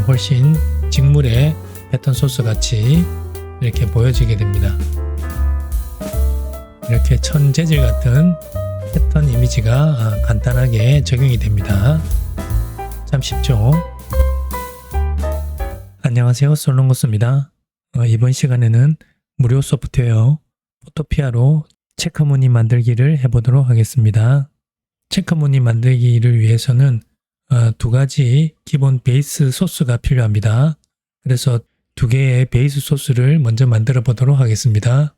훨씬 직물의 패턴 소스 같이 이렇게 보여지게 됩니다. 이렇게 천 재질 같은 패턴 이미지가 간단하게 적용이 됩니다. 참 쉽죠? 안녕하세요, 솔롱고스입니다. 이번 시간에는 무료 소프트웨어 포토피아로 체크무늬 만들기를 해보도록 하겠습니다. 체크무늬 만들기를 위해서는 두 가지 기본 베이스 소스가 필요합니다. 그래서 두 개의 베이스 소스를 먼저 만들어 보도록 하겠습니다.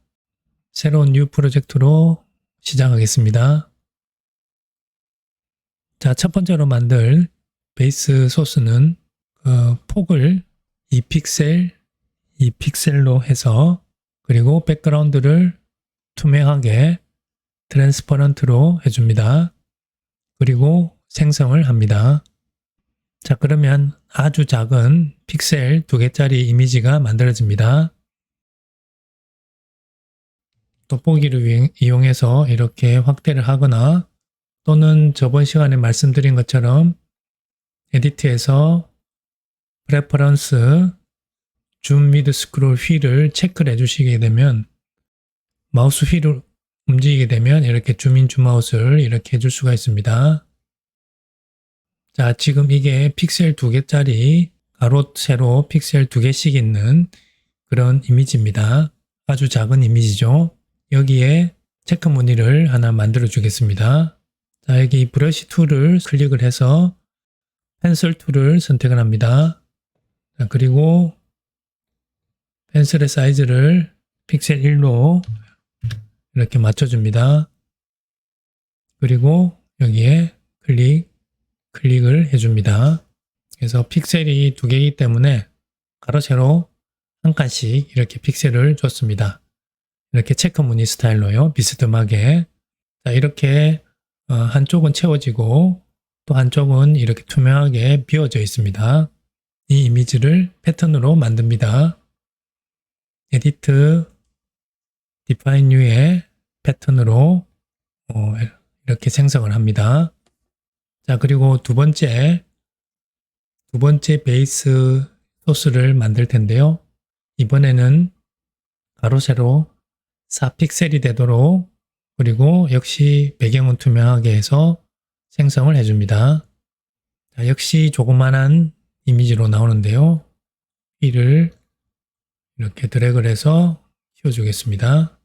새로운 뉴 프로젝트로 시작하겠습니다. 자, 첫 번째로 만들 베이스 소스는 폭을 2픽셀로 해서, 그리고 백그라운드를 투명하게 트랜스퍼런트로 해줍니다. 그리고 생성을 합니다. 자, 그러면 아주 작은 픽셀 2개짜리 이미지가 만들어집니다. 돋보기를 이용해서 이렇게 확대를 하거나, 또는 저번 시간에 말씀드린 것처럼 에디트에서 프레퍼런스 줌 미드 스크롤 휠을 체크를 해주시게 되면, 마우스 휠을 움직이게 되면 이렇게 줌인 줌아웃을 이렇게 해줄 수가 있습니다. 자, 지금 이게 픽셀 2개짜리 가로 세로 픽셀 2개씩 있는 그런 이미지입니다. 아주 작은 이미지죠. 여기에 체크 무늬를 하나 만들어 주겠습니다. 자, 여기 브러쉬 툴을 클릭을 해서 펜슬 툴을 선택을 합니다. 자, 그리고 펜슬의 사이즈를 픽셀 1로 이렇게 맞춰줍니다. 그리고 여기에 클릭을 해줍니다. 그래서 픽셀이 2개이기 때문에 가로 세로 한 칸씩 이렇게 픽셀을 줬습니다. 이렇게 체크 무늬 스타일로요. 비스듬하게. 자, 이렇게 한쪽은 채워지고 또 한쪽은 이렇게 투명하게 비워져 있습니다. 이 이미지를 패턴으로 만듭니다. 에디트 디파인 New의 패턴으로 이렇게 생성을 합니다. 자, 그리고 두 번째 베이스 소스를 만들 텐데요. 이번에는 가로 세로 4픽셀이 되도록, 그리고 역시 배경은 투명하게 해서 생성을 해줍니다. 자, 역시 조그만한 이미지로 나오는데요. 이를 이렇게 드래그를 해서 키워주겠습니다.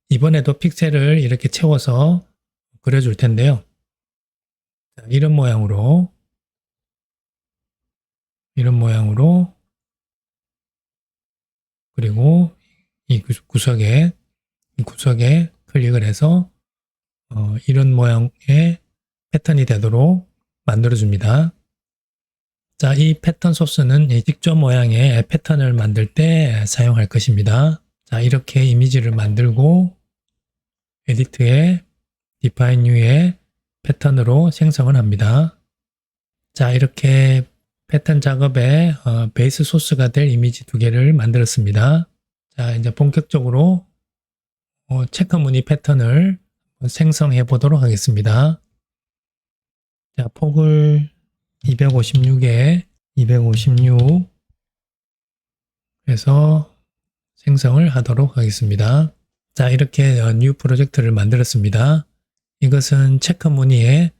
이번에도 픽셀을 이렇게 채워서 그려줄 텐데요. 자, 이런 모양으로 그리고 이 구석에 클릭을 해서 이런 모양의 패턴이 되도록 만들어줍니다. 자, 이 패턴 소스는 이 직접 모양의 패턴을 만들 때 사용할 것입니다. 자, 이렇게 이미지를 만들고 에디트에 디파인 New의 패턴으로 생성을 합니다. 자, 이렇게 패턴 작업에 베이스 소스가 될 이미지 2개를 만들었습니다. 자, 이제 본격적으로 체크 무늬 패턴을 생성해 보도록 하겠습니다. 자, 폭을 256에 256 해서 생성을 하도록 하겠습니다. 자, 이렇게 뉴 프로젝트를 만들었습니다. 이것은 체크 무늬에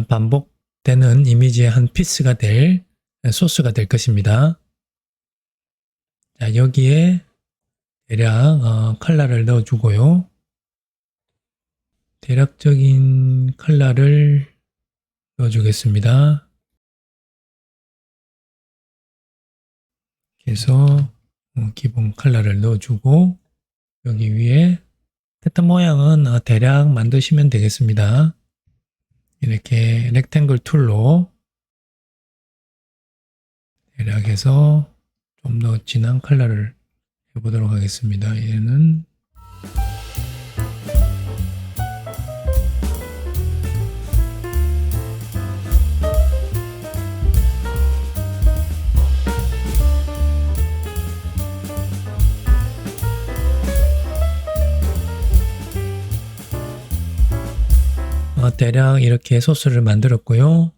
반복되는 이미지의 한 피스가 될 소스가 될 것입니다. 자, 여기에 대략 컬러를 넣어주고요. 대략적인 컬러를 넣어주겠습니다. 그래서 기본 컬러를 넣어주고, 여기 위에 패턴 모양은 대략 만드시면 되겠습니다. 이렇게 렉탱글 툴로 대략 해서 좀 더 진한 컬러를 해보도록 하겠습니다. 얘는 대략 이렇게 소스를 만들었고요.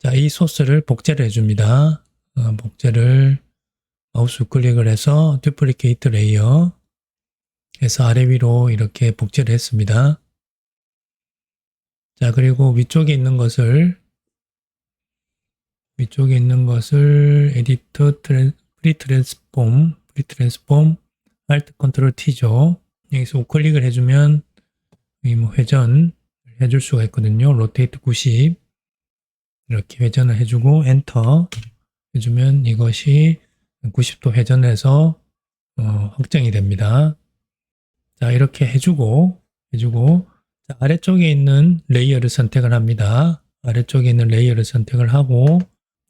자, 이 소스를 복제를 해줍니다. 복제를 마우스 우클릭을 해서 듀플리케이트 레이어 해서 아래 위로 이렇게 복제를 했습니다. 자, 그리고 위쪽에 있는 것을 에디터 프리 트랜스폼 Alt 컨트롤 T죠. 여기서 우클릭을 해주면 뭐 회전 해줄 수가 있거든요. 로테이트 90 이렇게 회전을 해주고 엔터 해주면 이것이 90도 회전해서 확정이 됩니다. 자, 이렇게 해주고 자, 아래쪽에 있는 레이어를 선택을 합니다. 아래쪽에 있는 레이어를 선택을 하고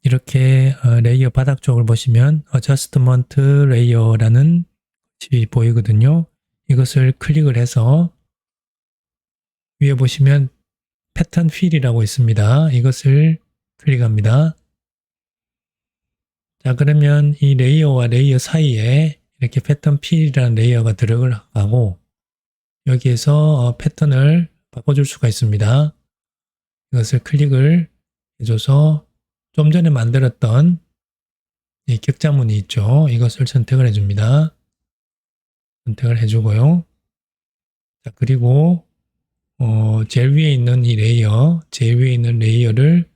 이렇게 레이어 바닥 쪽을 보시면 어저스트먼트 레이어라는 것이 보이거든요. 이것을 클릭을 해서 위에 보시면 패턴 필이라고 있습니다. 이것을 클릭합니다. 자, 그러면 이 레이어와 레이어 사이에 이렇게 패턴 필이라는 레이어가 들어가고 여기에서 패턴을 바꿔줄 수가 있습니다. 이것을 클릭을 해줘서 좀 전에 만들었던 이 격자문이 있죠. 이것을 선택을 해줍니다. 선택을 해주고요. 자, 그리고 제일 위에 있는 이 레이어, 제일 위에 있는 레이어를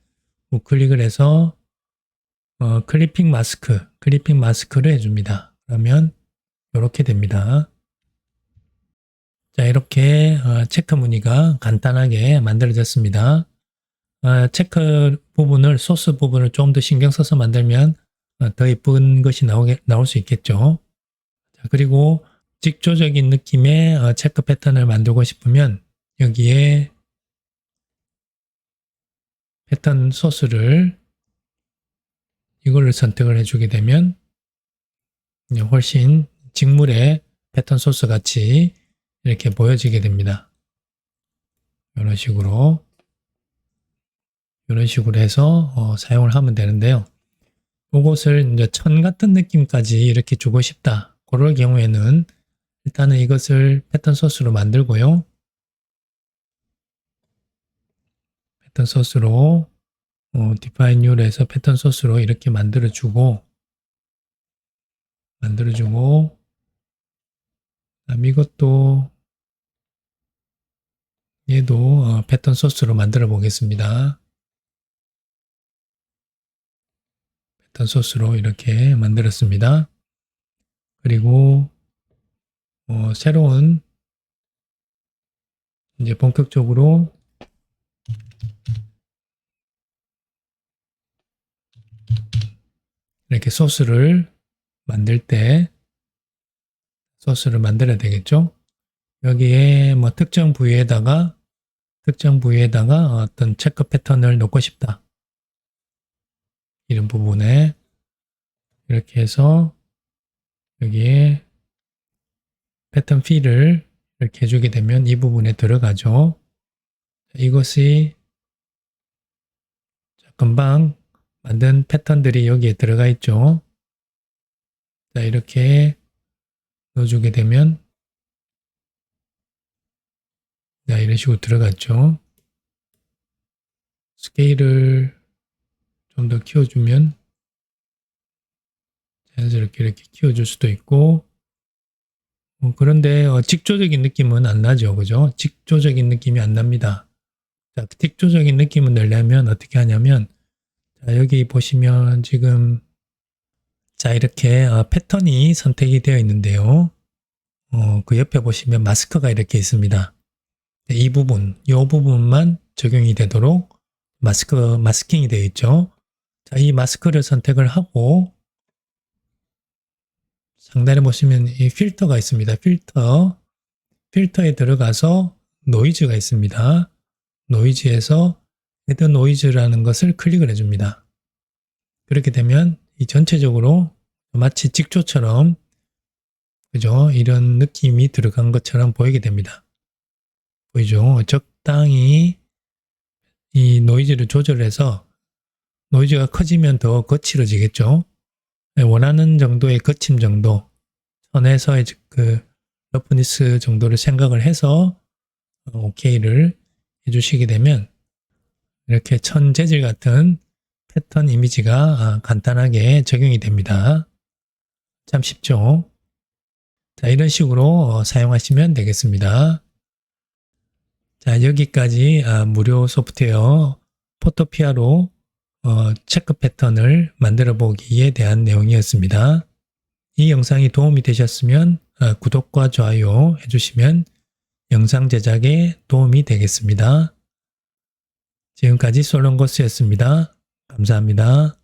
우클릭을 해서 클리핑 마스크를 해줍니다. 그러면 이렇게 됩니다. 자, 이렇게 체크 무늬가 간단하게 만들어졌습니다. 체크 부분을, 소스 부분을 좀 더 신경 써서 만들면 더 예쁜 것이 나올 수 있겠죠. 자, 그리고 직조적인 느낌의 체크 패턴을 만들고 싶으면 여기에 패턴 소스를 이걸로 선택을 해주게 되면 훨씬 직물의 패턴 소스 같이 이렇게 보여지게 됩니다. 이런 식으로 해서 사용을 하면 되는데요. 이것을 이제 천 같은 느낌까지 이렇게 주고 싶다. 그럴 경우에는 일단은 이것을 패턴 소스로 만들고요. 패턴 소스로 define new로 해서 패턴 소스로 이렇게 만들어주고 그다음 이것도 얘도 패턴 소스로 만들어 보겠습니다. 패턴 소스로 이렇게 만들었습니다. 그리고 새로운 이제 본격적으로 이렇게 소스를 만들어야 되겠죠. 여기에 뭐 특정 부위에다가 어떤 체크 패턴을 넣고 싶다. 이런 부분에 이렇게 해서 여기에 패턴 필을 이렇게 해주게 되면 이 부분에 들어가죠. 이것이 금방 만든 패턴들이 여기에 들어가 있죠. 자, 이렇게 넣어주게 되면 자, 이런 식으로 들어갔죠. 스케일을 좀 더 키워주면 자연스럽게 이렇게 키워줄 수도 있고 그런데 직조적인 느낌은 안 나죠. 그죠? 직조적인 느낌이 안 납니다. 자, 직조적인 느낌을 내려면 어떻게 하냐면 자, 여기 보시면 지금 자, 이렇게 패턴이 선택이 되어 있는데요. 그 옆에 보시면 마스크가 이렇게 있습니다. 이 부분만 적용이 되도록 마스킹이 되어 있죠. 자, 이 마스크를 선택을 하고 상단에 보시면 이 필터가 있습니다. 필터에 들어가서 노이즈가 있습니다. 노이즈에서 헤드 노이즈라는 것을 클릭을 해줍니다. 그렇게 되면 이 전체적으로 마치 직조처럼 그죠? 이런 느낌이 들어간 것처럼 보이게 됩니다. 보이죠? 적당히 이 노이즈를 조절해서 노이즈가 커지면 더 거칠어지겠죠? 원하는 정도의 거침 정도, 선에서의 그 러프니스 정도를 생각을 해서 OK를 해주시게 되면 이렇게 천 재질 같은 패턴 이미지가 간단하게 적용이 됩니다. 참 쉽죠? 자, 이런 식으로 사용하시면 되겠습니다. 자, 여기까지 무료 소프트웨어 포토피아로 체크 패턴을 만들어 보기에 대한 내용이었습니다. 이 영상이 도움이 되셨으면 구독과 좋아요 해주시면 영상 제작에 도움이 되겠습니다. 지금까지 솔lon고스였습니다. 감사합니다.